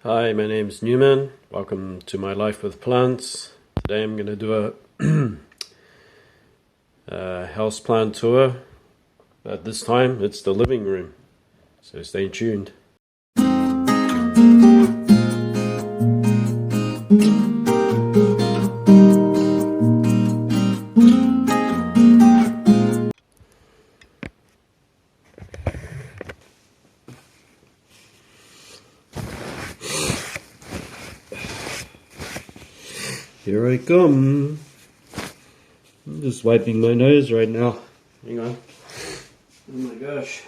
Hi, my name's Newman. Welcome to my life with plants. Today I'm going to do a house plant tour, but this time it's the living room, so stay tuned. Here I come. I'm just wiping my nose right now. Hang on. Oh my gosh.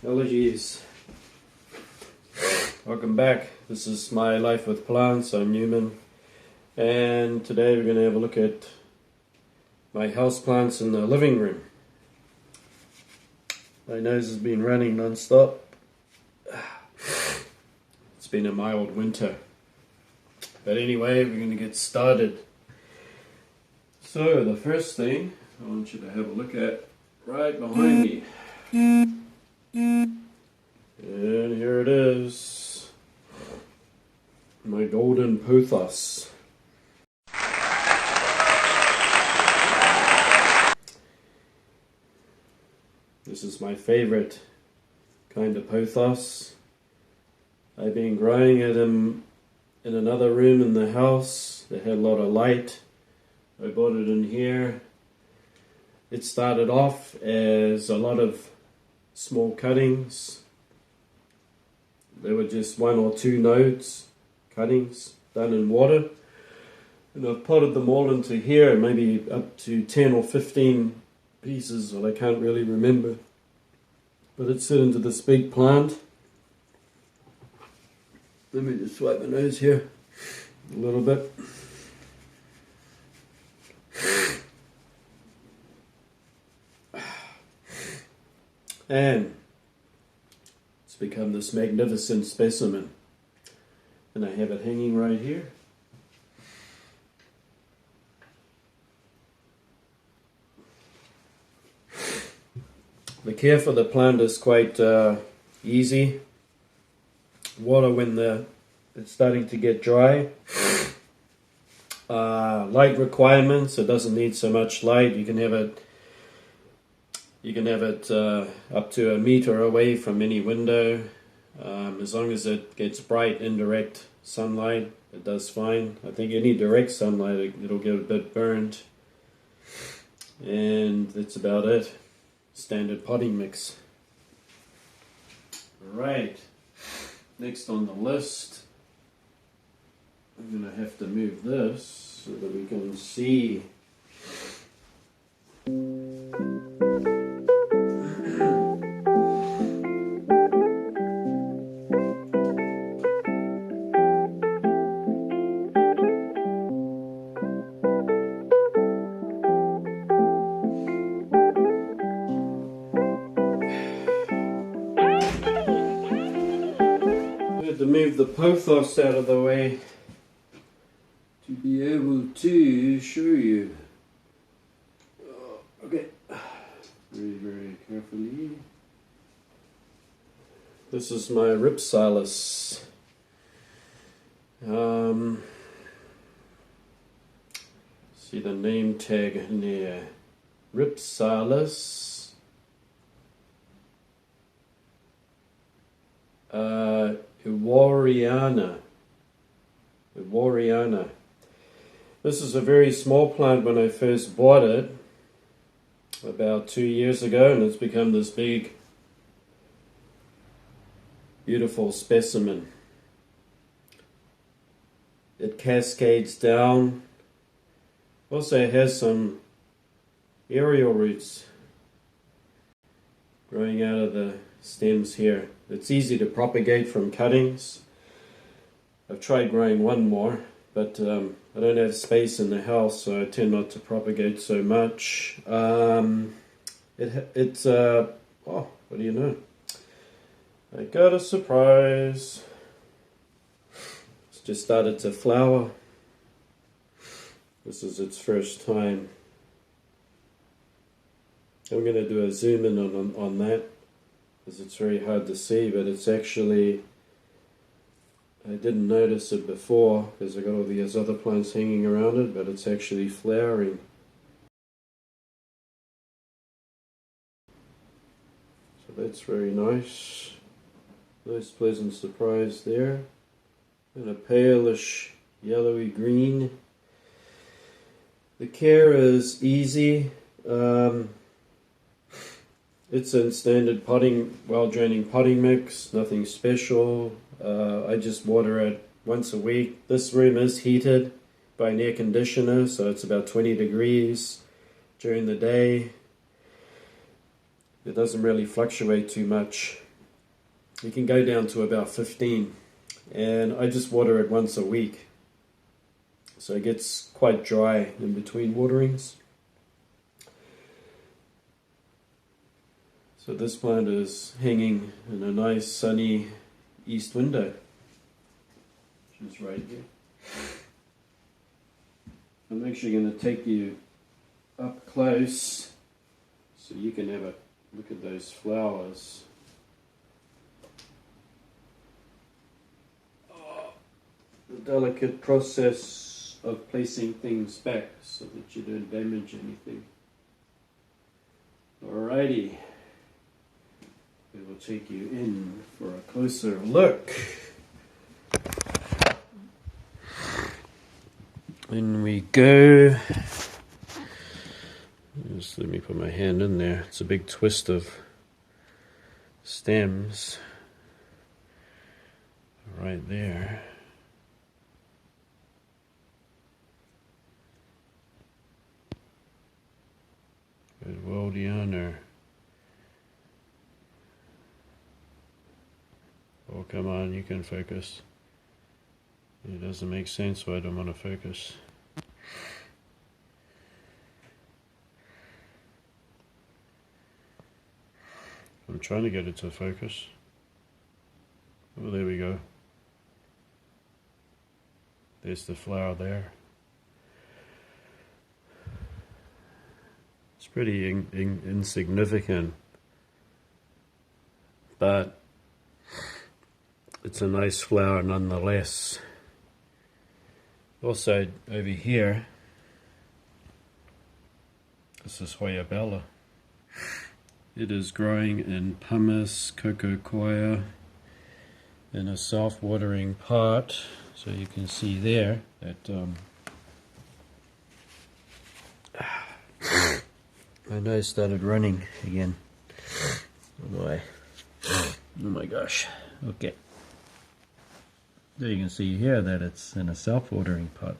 Allergies. Welcome back. This is my life with plants. I'm Newman. And today we're going to have a look at my house plants in the living room. My nose has been running non-stop. It's been a mild winter. But anyway, we're going to get started. So the first thing I want you to have a look at right behind me. And here it is. My golden pothos. This is my favorite kind of pothos. I've been growing it in another room in the house that had a lot of light. I bought it in here. It started off as a lot of small cuttings. There were just 1 or 2 nodes, cuttings done in water. And I've potted them all into here, maybe up to 10 or 15 pieces, well, I can't really remember. But it's set into this big plant. Let me just swipe my nose here a little bit. And it's become this magnificent specimen. And I have it hanging right here. The care for the plant is quite easy. Water when it's starting to get dry. Light requirements, it doesn't need so much light. You can have it up to 1 meter away from any window. As long as it gets bright indirect sunlight, it does fine. I think any direct sunlight, it'll get a bit burned. And that's about it. Standard potting mix. Alright. Next on the list, I'm going to have to move this so that we can see. To move the pothos out of the way to be able to show you. Okay, very carefully. This is my Ripsalis. See the name tag in there. Ripsalis. Iwariana. This is a very small plant when I first bought it about 2 years ago, and it's become this big, beautiful specimen. It cascades down. Also has some aerial roots growing out of the stems here. It's easy to propagate from cuttings. I've tried growing one more, but I don't have space in the house, so I tend not to propagate so much. Oh, what do you know? I got a surprise. It's just started to flower. This is its first time. I'm going to do a zoom in on that, because it's very hard to see, but it's actually I didn't notice it before because I got all these other plants hanging around it, but it's actually flowering. So that's very nice. Nice pleasant surprise there. And a palish yellowy green. The care is easy. It's in standard potting, well draining potting mix, nothing special. I just water it once a week. This room is heated by an air conditioner, so it's about 20 degrees during the day. It doesn't really fluctuate too much. You can go down to about 15, and I just water it once a week. So it gets quite dry in between waterings. So this plant is hanging in a nice sunny east window, which is right here. I'm actually going to take you up close so you can have a look at those flowers. The delicate process of placing things back so that you don't damage anything. Alrighty, we will take you in for a closer look. In we go. Just let me put my hand in there. It's a big twist of stems right there. Good, well done. Oh, come on, you can focus. It doesn't make sense, so I don't want to focus. I'm trying to get it to focus. Oh, there we go. There's the flower there. It's pretty insignificant, but it's a nice flower nonetheless. Also over here, this is Hoya Bella. It is growing in pumice, coco coir, in a self-watering pot. So you can see there that my nose started running again. Oh boy. Oh my gosh. Okay. So you can see here that it's in a self-watering pot.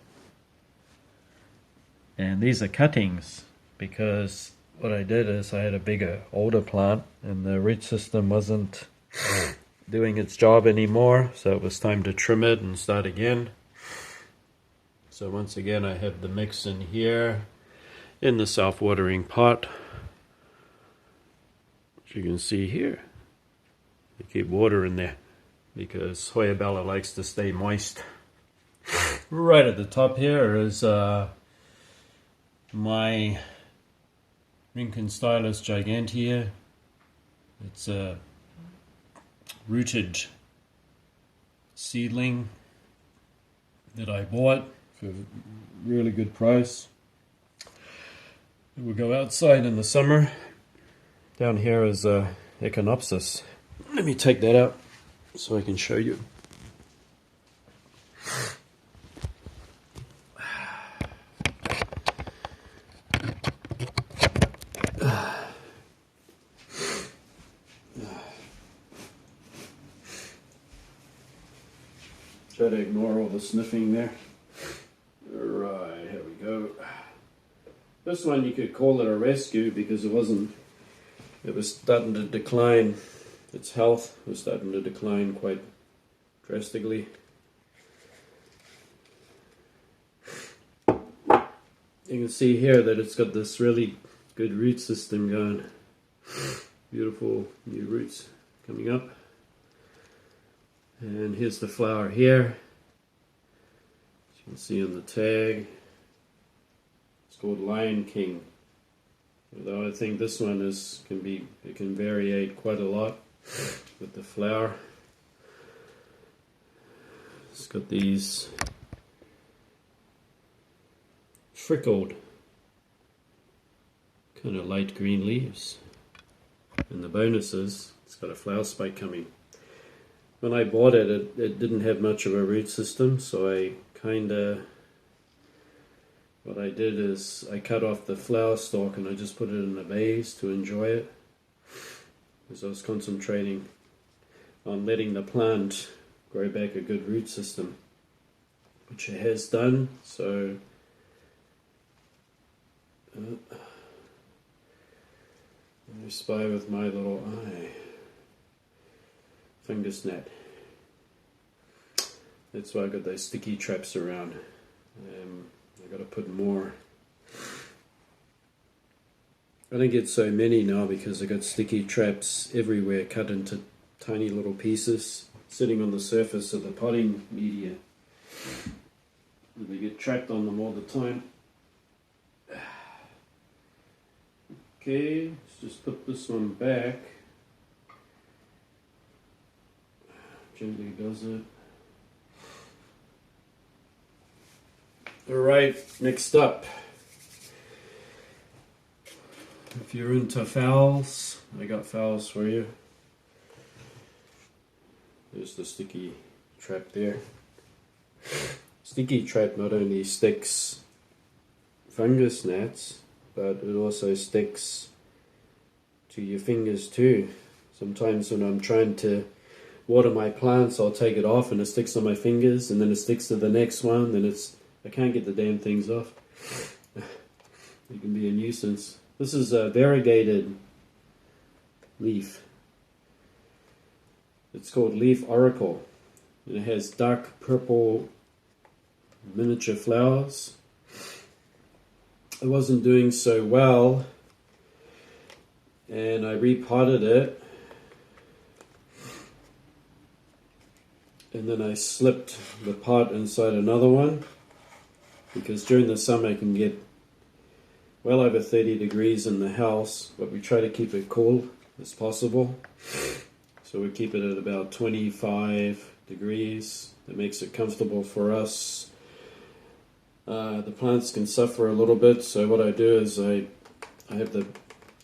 And these are cuttings because what I did is I had a bigger, older plant and the root system wasn't doing its job anymore, so it was time to trim it and start again. So once again I have the mix in here in the self-watering pot, which you can see here. You keep water in there because Hoya Bella likes to stay moist. Right at the top here is my Rincon Stylus Gigantea. It's a rooted seedling that I bought for a really good price. It will go outside in the summer. Down here is Echinopsis. Let me take that out so I can show you. Try to ignore all the sniffing there. Alright, here we go. This one you could call it a rescue because it was starting to decline. Its health was starting to decline quite drastically. You can see here that it's got this really good root system going. Beautiful new roots coming up. And here's the flower here. As you can see on the tag. It's called Lion King. Although I think this one it can variate quite a lot with the flower. It's got these freckled kind of light green leaves, and the bonus is it's got a flower spike coming. When I bought it, it didn't have much of a root system, so what I did is I cut off the flower stalk and I just put it in a vase to enjoy it, because I was concentrating on letting the plant grow back a good root system, which it has done. So I spy with my little eye. Fungus net. That's why I got those sticky traps around. I got to put more. I don't get so many now because I got sticky traps everywhere, cut into tiny little pieces, sitting on the surface of the potting media. And they get trapped on them all the time. Okay, let's just put this one back. Gently does it. Alright, next up. If you're into phals, I got phals for you. There's the sticky trap there. Sticky trap not only sticks fungus gnats, but it also sticks to your fingers too. Sometimes when I'm trying to water my plants, I'll take it off and it sticks on my fingers, and then it sticks to the next one, then I can't get the damn things off. It can be a nuisance. This is a variegated leaf. It's called Leaf Oracle. And it has dark purple miniature flowers. It wasn't doing so well, and I repotted it, and then I slipped the pot inside another one, because during the summer it can get well over 30 degrees in the house, but we try to keep it cool as possible. So we keep it at about 25 degrees. That makes it comfortable for us. The plants can suffer a little bit, so what I do is I have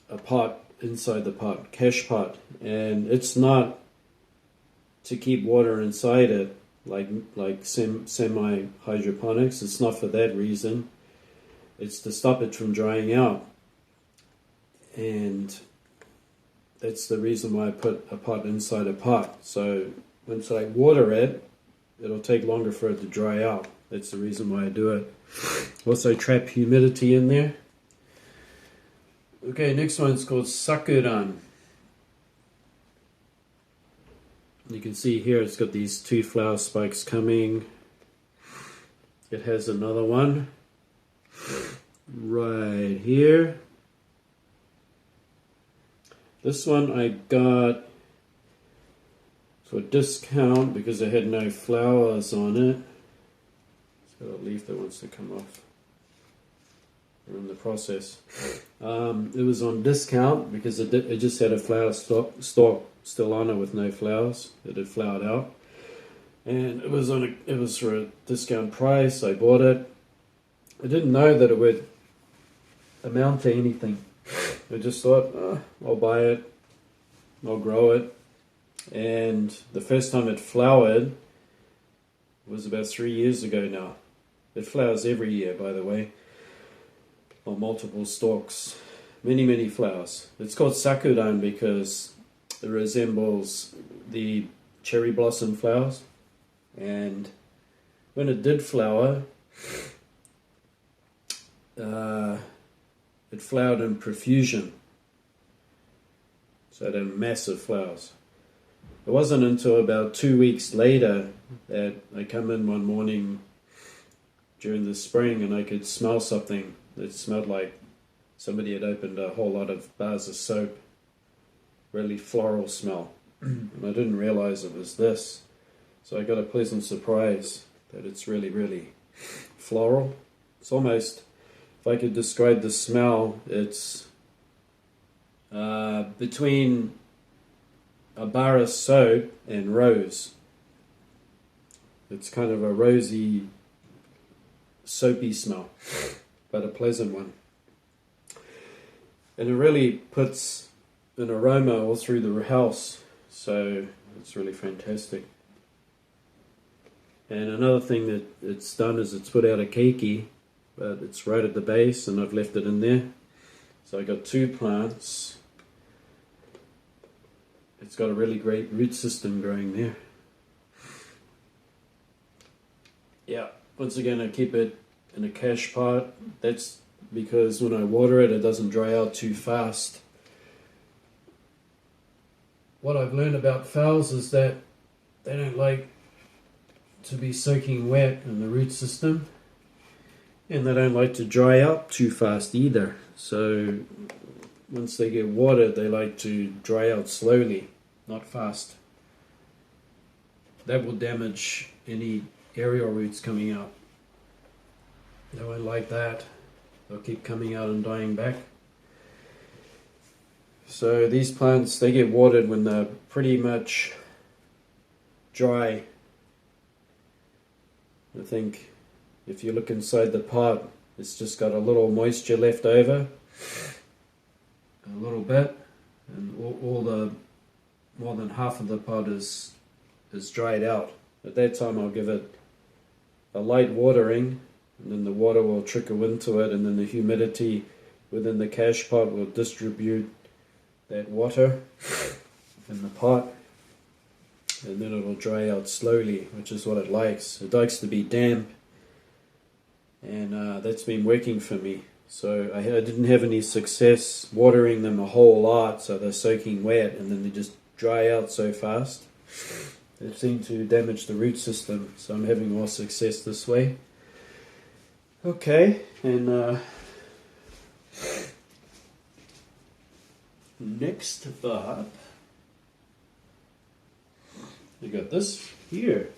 a pot inside the pot, cache pot, and it's not to keep water inside it like semi hydroponics. It's not for that reason. It's to stop it from drying out, and that's the reason why I put a pot inside a pot. So once I water it, it'll take longer for it to dry out. That's the reason why I do it. Also trap humidity in there. Okay, next one's called Sakuran. You can see here it's got these 2 flower spikes coming. It has another one right here. This one I got for discount because it had no flowers on it. It's got a leaf that wants to come off. We're in the process. It was on discount because it just had a flower stalk still on it with no flowers. It had flowered out, and it was for a discount price. I bought it. I didn't know that it would amount to anything. I just thought, I'll buy it, I'll grow it. And the first time it flowered was about 3 years ago now. It flowers every year, by the way, on multiple stalks. Many flowers. It's called Sakuran because it resembles the cherry blossom flowers. And when it did flower, it flowered in profusion. So it had massive flowers. It wasn't until about 2 weeks later that I come in one morning during the spring and I could smell something that smelled like somebody had opened a whole lot of bars of soap. Really floral smell. And I didn't realize it was this. So I got a pleasant surprise that it's really floral. It's almost, if I could describe the smell, it's between a bar of soap and rose. It's kind of a rosy, soapy smell, but a pleasant one. And it really puts an aroma all through the house, so it's really fantastic. And another thing that it's done is it's put out a keiki, but it's right at the base, and I've left it in there. So I got 2 plants. It's got a really great root system growing there. Yeah, once again I keep it in a cache pot. That's because when I water it, it doesn't dry out too fast. What I've learned about phals is that they don't like to be soaking wet in the root system, and they don't like to dry out too fast either. So once they get watered, they like to dry out slowly, not fast. That will damage any aerial roots coming out. They won't like that. They'll keep coming out and dying back. So these plants, they get watered when they're pretty much dry. I think if you look inside the pot, it's just got a little moisture left over, a little bit, and all the more than half of the pot is dried out. At that time I'll give it a light watering, and then the water will trickle into it, and then the humidity within the cache pot will distribute that water in the pot, and then it will dry out slowly, which is what it likes. It likes to be damp, and that's been working for me. So I didn't have any success watering them a whole lot, so they're soaking wet and then they just dry out so fast. They seem to damage the root system, so I'm having more success this way. Okay, and next up, we got this here.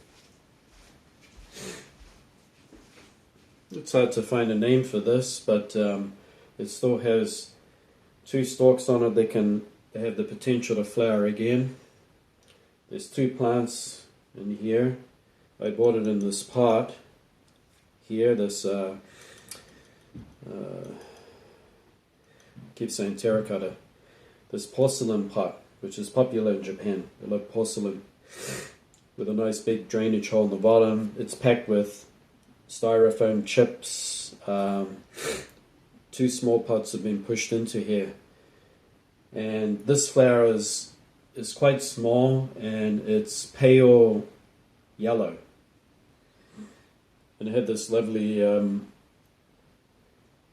It's hard to find a name for this, but it still has 2 stalks on it. They have the potential to flower again. There's 2 plants in here. I bought it in this pot here. This keep saying terracotta. This porcelain pot, which is popular in Japan. They love porcelain, with a nice big drainage hole in the bottom. It's packed with styrofoam chips. 2 small pots have been pushed into here, and this flower is quite small, and it's pale yellow, and it had this lovely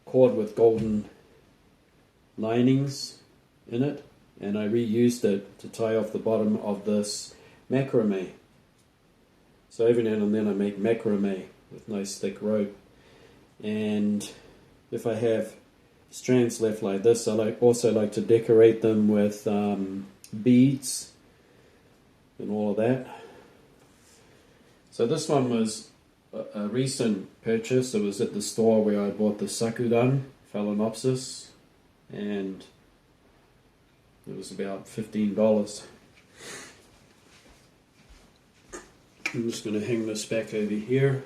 cord with golden linings in it, and I reused it to tie off the bottom of this macrame. So every now and then I make macrame with nice thick rope, and if I have strands left like this, I also like to decorate them with beads and all of that. So this one was a recent purchase. It was at the store where I bought the Sakudan Phalaenopsis, and it was about $15. I'm just going to hang this back over here.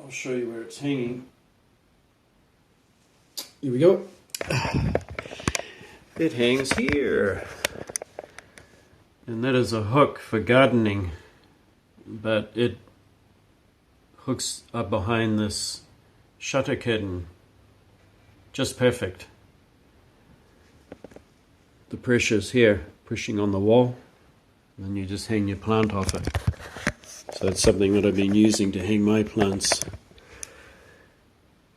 I'll show you where it's hanging. Here we go. It hangs here. And that is a hook for gardening, but it hooks up behind this shutter curtain. Just perfect. The pressure's here, pushing on the wall, and then you just hang your plant off it. So that's something that I've been using to hang my plants.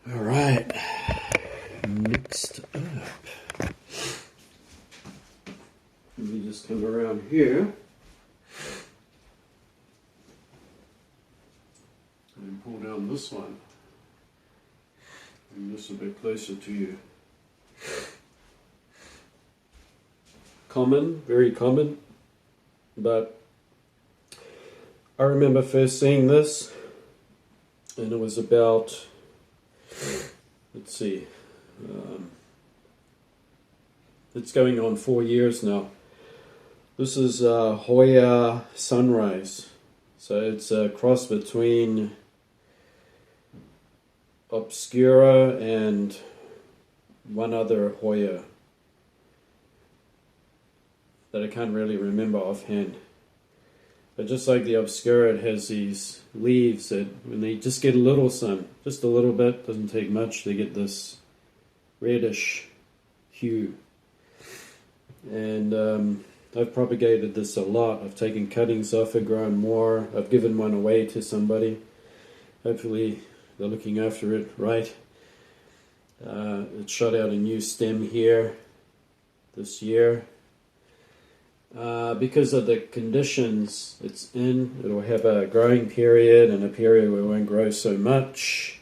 Alright, next up, let me just come around here and pull down this one. Bring this a bit closer to you. Common, very common, but I remember first seeing this, and it was about, let's see, it's going on 4 years now. This is Hoya Sunrise, So it's a cross between Obscura and one other Hoya that I can't really remember offhand. But just like the Obscura, it has these leaves that when they just get a little sun, just a little bit, doesn't take much, they get this reddish hue. And I've propagated this a lot. I've taken cuttings off it, grown more. I've given one away to somebody. Hopefully they're looking after it right. It shot out a new stem here this year. Because of the conditions it's in, it'll have a growing period and a period where it won't grow so much.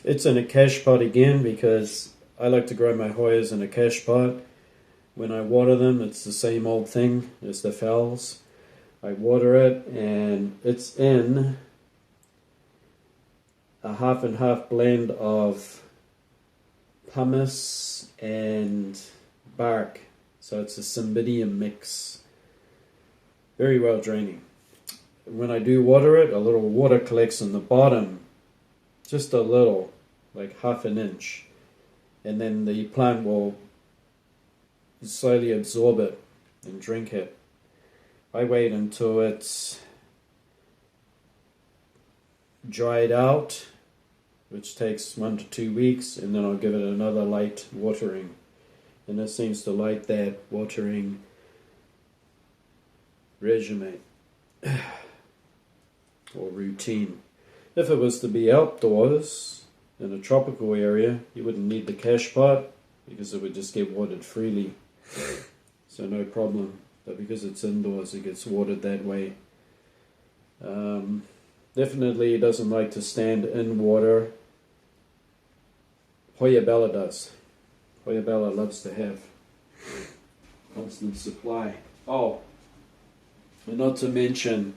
It's in a cash pot again because I like to grow my Hoyas in a cash pot. When I water them, it's the same old thing as the phals. I water it and it's in a half and half blend of pumice and bark. So it's a cymbidium mix. Very well draining. When I do water it, a little water collects on the bottom. Just a little, like half an inch. And then the plant will slowly absorb it and drink it. I wait until it's dried out, which takes 1 to 2 weeks, and then I'll give it another light watering. And it seems to like that watering regimen or routine. If it was to be outdoors in a tropical area, you wouldn't need the cash pot because it would just get watered freely. So no problem. But because it's indoors, it gets watered that way. Definitely doesn't like to stand in water. Hoya Bella does. Hoya Bella loves to have constant supply. Oh, and not to mention,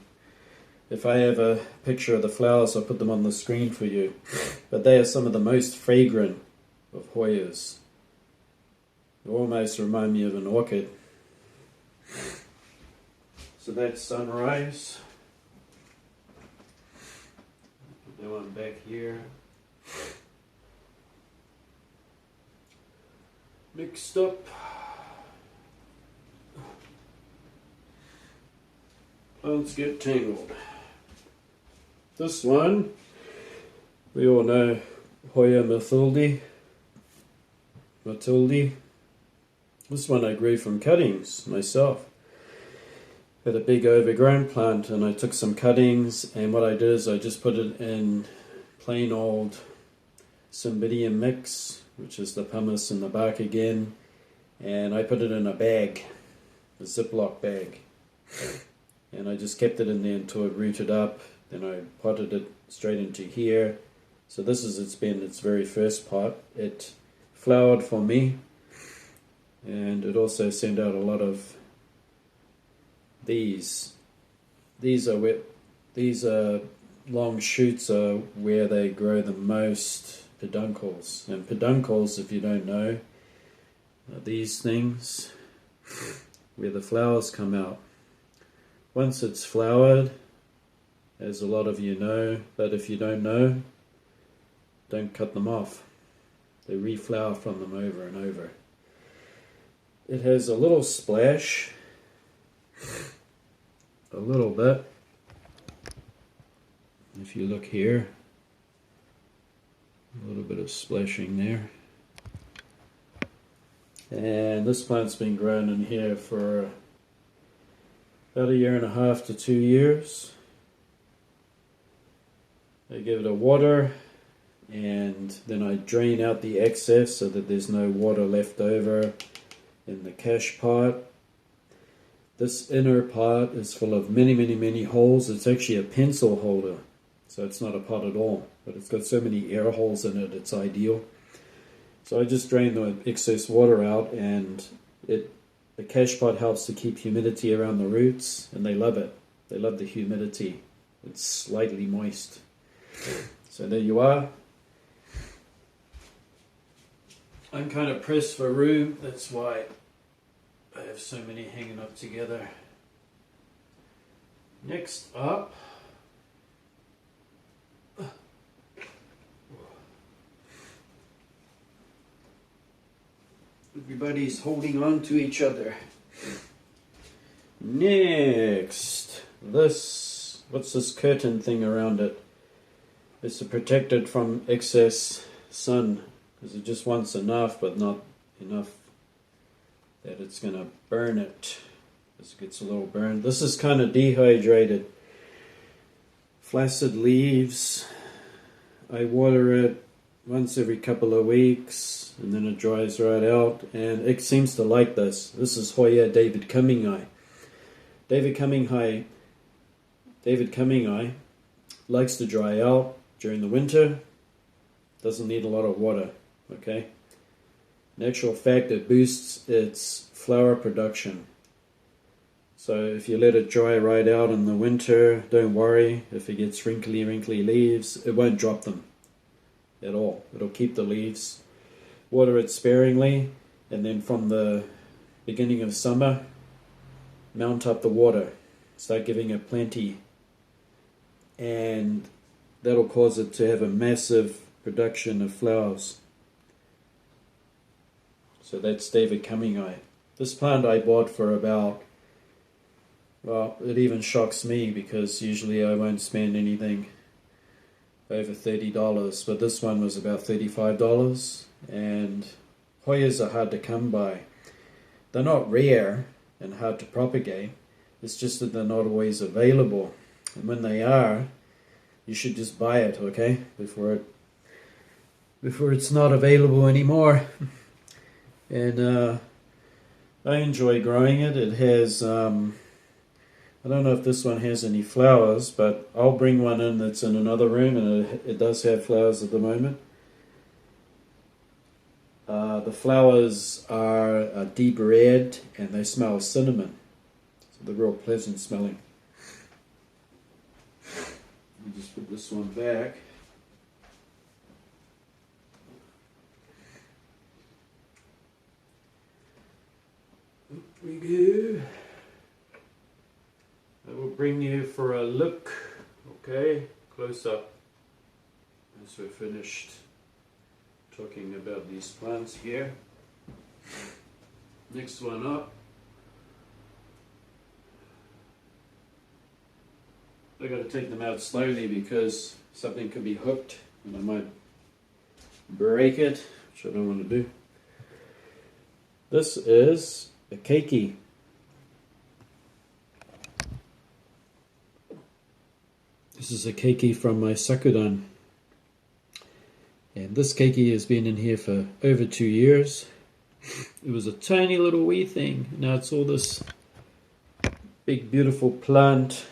if I have a picture of the flowers, I'll put them on the screen for you. But they are some of the most fragrant of Hoyas. They almost remind me of an orchid. So that's sunrise. Put that one back here. Mixed up. Let's get tangled. This one, we all know Hoya Matilde. This one I grew from cuttings myself. Had a big overgrown plant and I took some cuttings, and what I did is I just put it in plain old cymbidium mix, which is the pumice and the bark again, and I put it in a bag, a Ziploc bag, and I just kept it in there until it rooted up. Then I potted it straight into here. So this is its very first pot. It flowered for me, and it also sent out a lot of these. These are long shoots are where they grow the most peduncles. And peduncles, if you don't know, are these things where the flowers come out. Once it's flowered, as a lot of you know, but if you don't know, don't cut them off. They reflower from them over and over. It has a little splash, a little bit. If you look here, a little bit of splashing there. And this plant's been grown in here for about 1.5 to 2 years. I give it a water, and then I drain out the excess so that there's no water left over in the cash pot. This inner part is full of many holes. It's actually a pencil holder, so it's not a pot at all, but it's got so many air holes in it, it's ideal. So I just drain the excess water out, and the cash pot helps to keep humidity around the roots, and they love it. They love the humidity. It's slightly moist. So there you are. I'm kind of pressed for room, that's why I have so many hanging up together. Next up, Everybody's holding on to each other. Next, what's this curtain thing around it? It's to protect it from excess sun, because it just wants enough, but not enough that it's going to burn it. This gets a little burned. This is kind of dehydrated. Flaccid leaves. I water it once every couple of weeks, and then it dries right out, and it seems to like this. This is Hoya David Cumming-eye. David Cumming-eye likes to dry out during the winter. Doesn't need a lot of water, okay? In actual fact, it boosts its flower production. So if you let it dry right out in the winter, don't worry if it gets wrinkly leaves. It won't drop them at all. It'll keep the leaves. Water it sparingly, and then from the beginning of summer, mount up the water. Start giving it plenty, and that'll cause it to have a massive production of flowers. So that's David Cumming-eye. This plant I bought for about, well, it even shocks me because usually I won't spend anything over $30, but this one was about $35, and Hoyas are hard to come by. They're not rare and hard to propagate, it's just that they're not always available, and when they are, you should just buy it, okay, before it's not available anymore. And I enjoy growing it. It has I don't know if this one has any flowers, but I'll bring one in that's in another room, and it does have flowers at the moment. The flowers are a deep red, and they smell cinnamon. So they're real pleasant smelling. Let me just put this one back. Up we go. I will bring you for a look, okay, close up, as we're finished talking about these plants here. Next one up. I got to take them out slowly because something could be hooked and I might break it, which I don't want to do. This is a keiki. This is a keiki from my Sakudan, and this keiki has been in here for over 2 years. It was a tiny little wee thing. Now it's all this big beautiful plant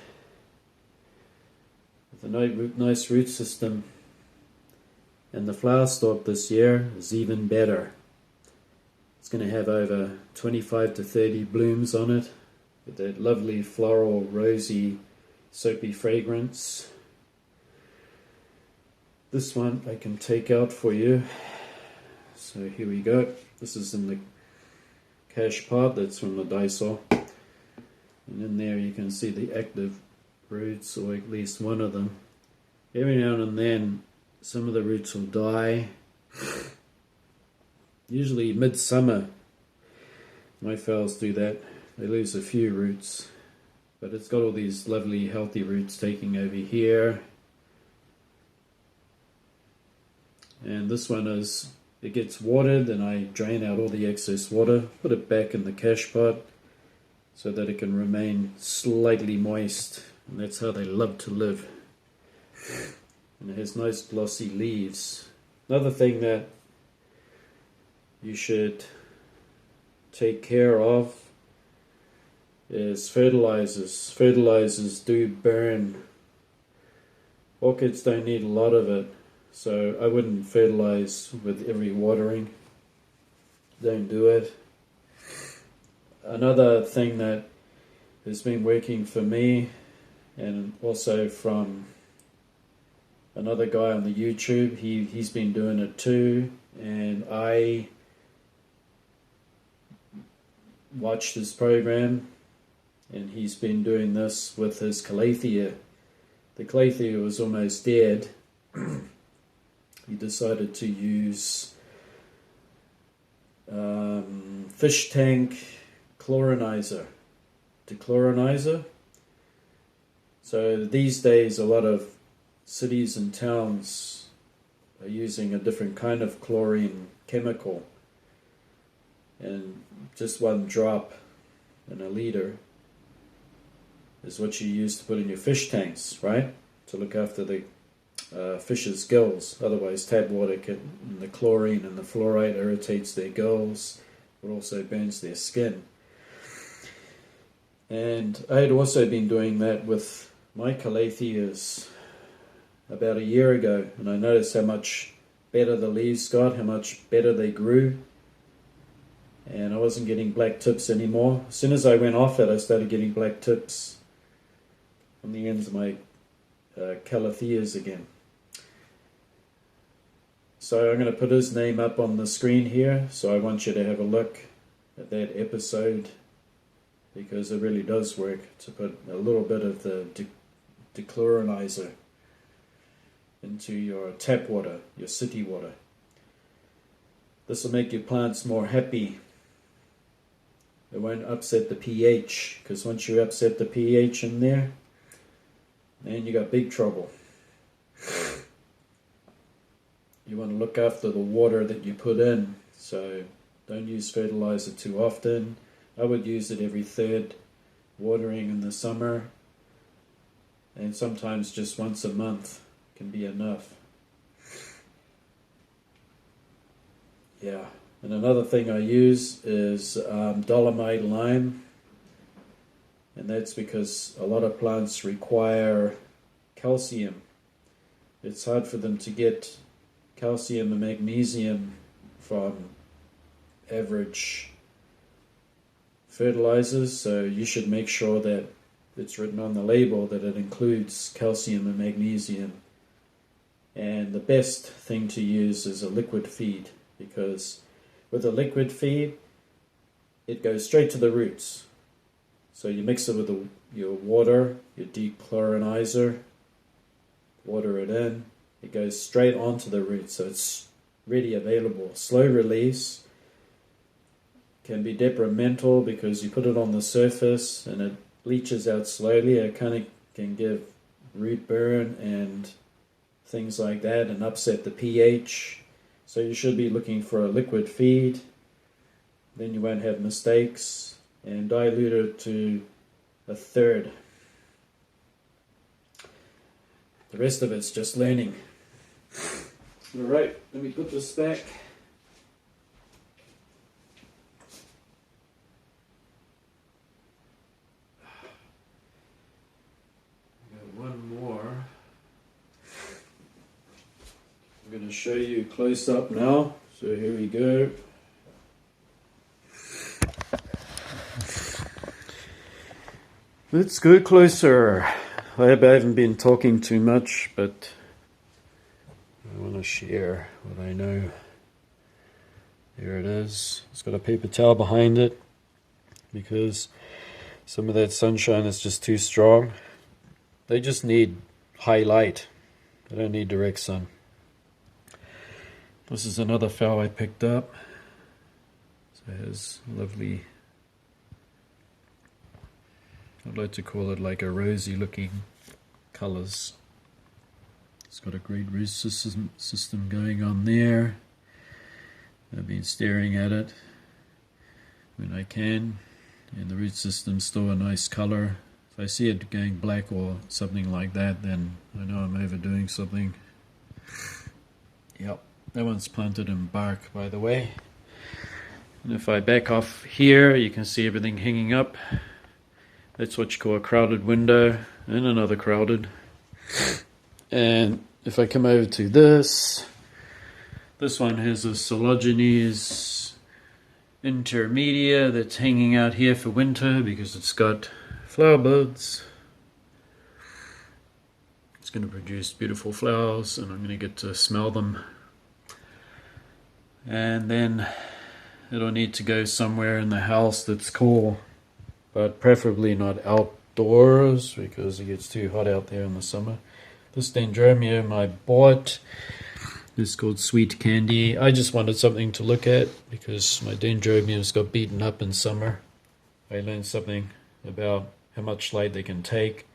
with a nice root system, and the flower stalk this year is even better. It's going to have over 25 to 30 blooms on it with that lovely floral rosy soapy fragrance. This one I can take out for you. So here we go. This is in the cash pot that's from the Daiso. And in there you can see the active roots, or at least one of them. Every now and then some of the roots will die. Usually midsummer my phals do that. They lose a few roots. But it's got all these lovely healthy roots taking over here. And this one is, it gets watered and I drain out all the excess water, put it back in the cash pot so that it can remain slightly moist. And that's how they love to live. And it has nice glossy leaves. Another thing that you should take care of is fertilizers. Fertilizers do burn. Orchids don't need a lot of it, so I wouldn't fertilize with every watering. Don't do it. Another thing that has been working for me, and also from another guy on the YouTube, he's been doing it too, and I watched his program, and he's been doing this with his calathea. The calathea was almost dead. He decided to use fish tank chlorinizer, Declorinizer. So these days a lot of cities and towns are using a different kind of chlorine chemical, and just one drop in a liter is what you use to put in your fish tanks, right? To look after the fish's gills. Otherwise tap water the chlorine and the fluoride irritates their gills. It also burns their skin. And I had also been doing that with my calatheas about a year ago, and I noticed how much better the leaves got, how much better they grew, and I wasn't getting black tips anymore. As soon as I went off it, I started getting black tips on the ends of my calatheas again. So I'm going to put his name up on the screen here, so I want you to have a look at that episode, because it really does work to put a little bit of the declorinizer into your tap water, your city water. This will make your plants more happy. It won't upset the pH, because once you upset the pH in there, then you got big trouble. You want to look after the water that you put in, so don't use fertilizer too often. I would use it every third watering in the summer, and sometimes just once a month can be enough. Yeah, and another thing I use is dolomite lime, and that's because a lot of plants require calcium. It's hard for them to get calcium and magnesium from average fertilizers, so you should make sure that it's written on the label that it includes calcium and magnesium. And the best thing to use is a liquid feed, because with a liquid feed it goes straight to the roots. So you mix it with your water, your declorinizer, water it in, it goes straight onto the roots, so it's ready available. Slow release can be detrimental because you put it on the surface and it leaches out slowly. It kind of can give root burn and things like that and upset the pH. So you should be looking for a liquid feed, then you won't have mistakes, and dilute it to a third. The rest of it's just learning. Alright, let me put this back. One more. I'm going to show you close up now. So here we go. Let's go closer. I hope I haven't been talking too much, but I want to share what I know. There it is. It's got a paper towel behind it because some of that sunshine is just too strong. They just need high light. They don't need direct sun. This is another fowl I picked up. So it has lovely, I'd like to call it like a rosy looking colours. It's got a great root system going on there. I've been staring at it when I can, and the root system's still a nice colour. If I see it going black or something like that, then I know I'm overdoing something. Yep, that one's planted in bark, by the way. And if I back off here, you can see everything hanging up. That's what you call a crowded window, and another crowded. And if I come over to this one has a Cotylogenes intermedia that's hanging out here for winter because it's got flower buds. It's going to produce beautiful flowers, and I'm going to get to smell them. And then it'll need to go somewhere in the house that's cool, but preferably not outdoors because it gets too hot out there in the summer. This dendrobium I bought This is called Sweet Candy. I just wanted something to look at because my dendrobiums got beaten up in summer. I learned something about how much light they can take.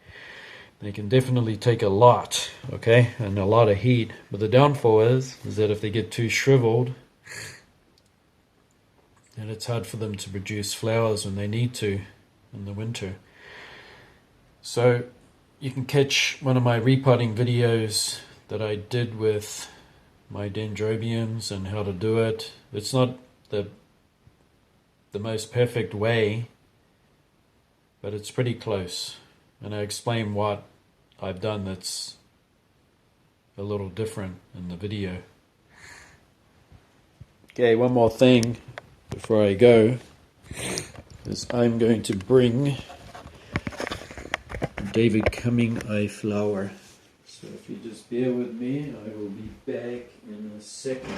They can definitely take a lot, okay, and a lot of heat. But the downfall is that if they get too shriveled, then it's hard for them to produce flowers when they need to in the winter. So you can catch one of my repotting videos that I did with my dendrobiums and how to do it. It's not the most perfect way, but it's pretty close. And I explain what I've done that's a little different in the video. Okay, one more thing before I go is I'm going to bring David Cumming Eye flower. So if you just bear with me, I will be back in a second.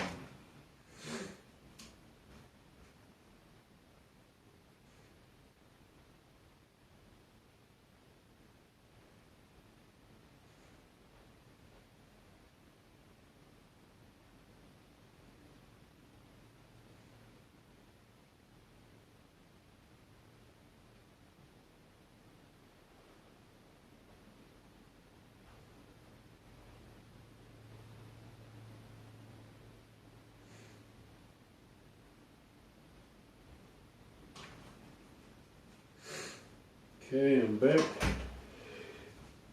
Okay, I'm back.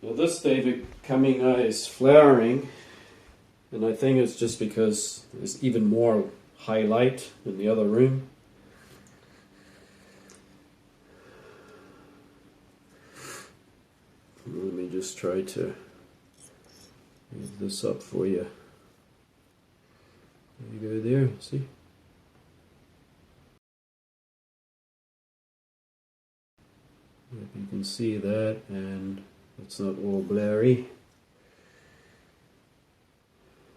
Now this David Cumming Eye is flowering, and I think it's just because there's even more highlight in the other room. Let me just try to move this up for you. There you go there, see? If you can see that, and it's not all blurry.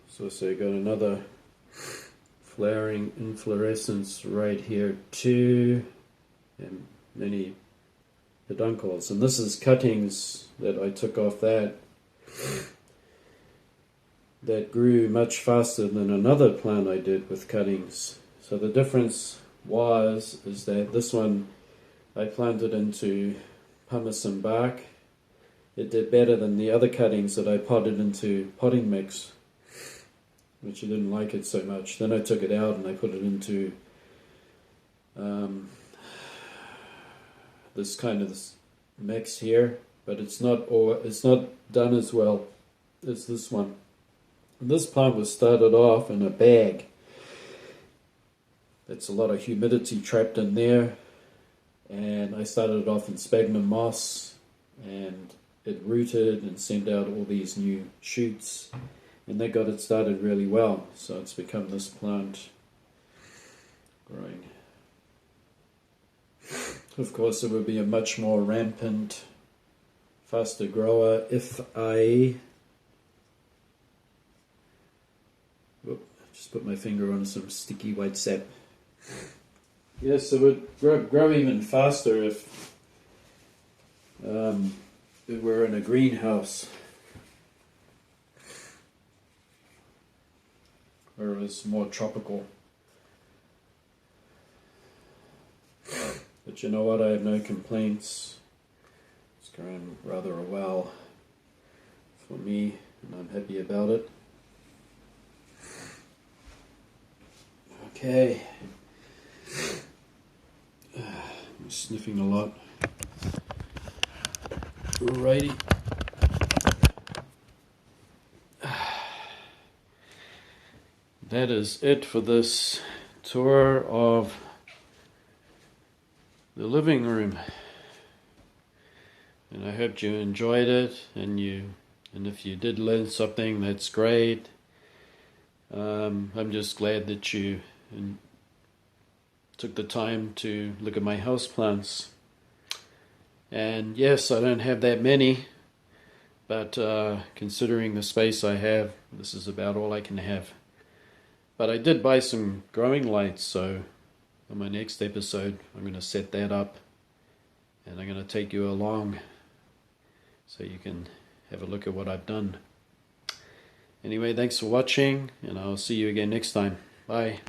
So I got another flowering inflorescence right here too, and many peduncles. And this is cuttings that I took off that grew much faster than another plant I did with cuttings. So the difference is that this one I planted into pumice and bark. It did better than the other cuttings that I potted into potting mix, which I didn't like it so much. Then I took it out and I put it into this kind of mix here, but it's not done as well as this one. This plant was started off in a bag. That's a lot of humidity trapped in there. And I started it off in sphagnum moss, and it rooted and sent out all these new shoots, and that got it started really well. So it's become this plant growing. Of course, it would be a much more rampant, faster grower if I just put my finger on some sticky white sap. Yes, it would grow even faster if it were in a greenhouse or it was more tropical. But you know what? I have no complaints. It's growing rather well for me, and I'm happy about it. Okay. I'm sniffing a lot. Alrighty. That is it for this tour of the living room. And I hope you enjoyed it, and if you did learn something, that's great. I'm just glad that you took the time to look at my houseplants. And yes, I don't have that many, but considering the space I have, this is about all I can have. But I did buy some growing lights, so on my next episode I'm going to set that up, and I'm going to take you along so you can have a look at what I've done. Anyway, thanks for watching, and I'll see you again next time. Bye.